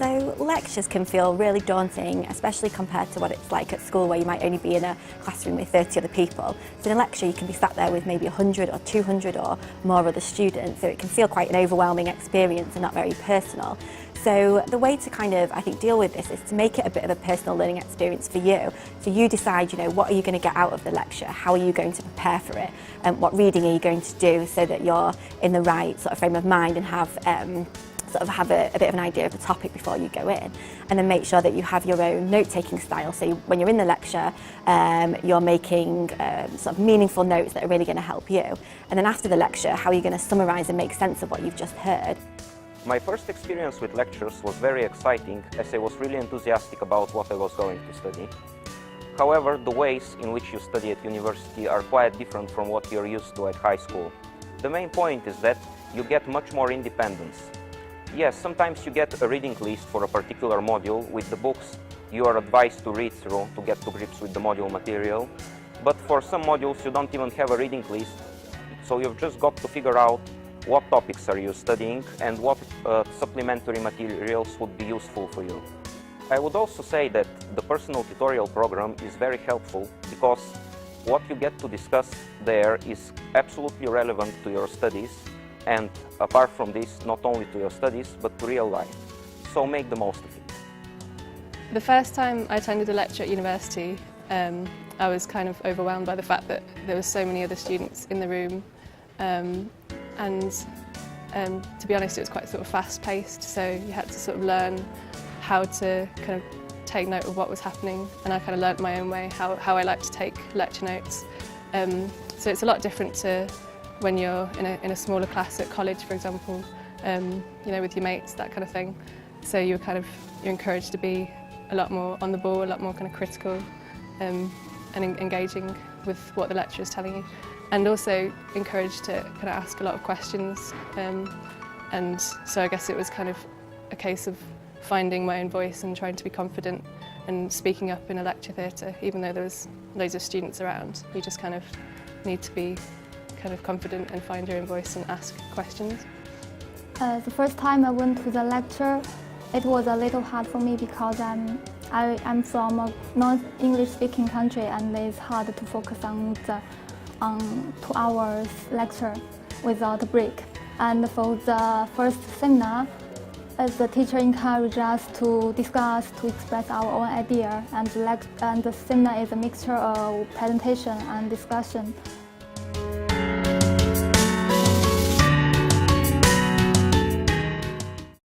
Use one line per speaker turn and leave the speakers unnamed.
So lectures can feel really daunting, especially compared to what it's like at school where you might only be in a classroom with 30 other people. So in a lecture you can be sat there with maybe 100 or 200 or more other students, so it can feel quite an overwhelming experience and not very personal. So the way to kind of, I think, deal with this is to make it a bit of a personal learning experience for you. So you decide, what are you going to get out of the lecture? How are you going to prepare for it? And what reading are you going to do so that you're in the right sort of frame of mind and have have a bit of an idea of the topic before you go in, and then make sure that you have your own note-taking style. So when you're in the lecture, you're making sort of meaningful notes that are really going to help you. And then after the lecture, how are you going to summarise and make sense of what you've just heard?
My first experience with lectures was very exciting, as I was really enthusiastic about what I was going to study. However, the ways in which you study at university are quite different from what you're used to at high school. The main point is that you get much more independence. Yes, sometimes you get a reading list for a particular module with the books you are advised to read through to get to grips with the module material, but for some modules you don't even have a reading list, so you've just got to figure out what topics are you studying and what supplementary materials would be useful for you. I would also say that the personal tutorial program is very helpful because what you get to discuss there is absolutely relevant to your studies, and apart from this, not only to your studies but to real life. So make the most of it.
The first time I attended a lecture at university, I was kind of overwhelmed by the fact that there were so many other students in the room. And to be honest, it was quite sort of fast-paced, so you had to sort of learn how to kind of take note of what was happening, and I kind of learnt my own way how I like to take lecture notes. So it's a lot different to when you're in a smaller class at college, for example, with your mates, that kind of thing. So you're encouraged to be a lot more on the ball, a lot more kind of critical, and engaging with what the lecturer is telling you. And also encouraged to kind of ask a lot of questions, and so I guess it was kind of a case of finding my own voice and trying to be confident and speaking up in a lecture theatre, even though there was loads of students around. You just kind of need to be kind of confident and find your own voice and ask questions.
The first time I went to the lecture, it was a little hard for me because I'm from a non-English speaking country, and it's hard to focus on 2 hours lecture without a break. And for the first seminar, the teacher encouraged us to discuss, to express our own idea, and the seminar is a mixture of presentation and discussion.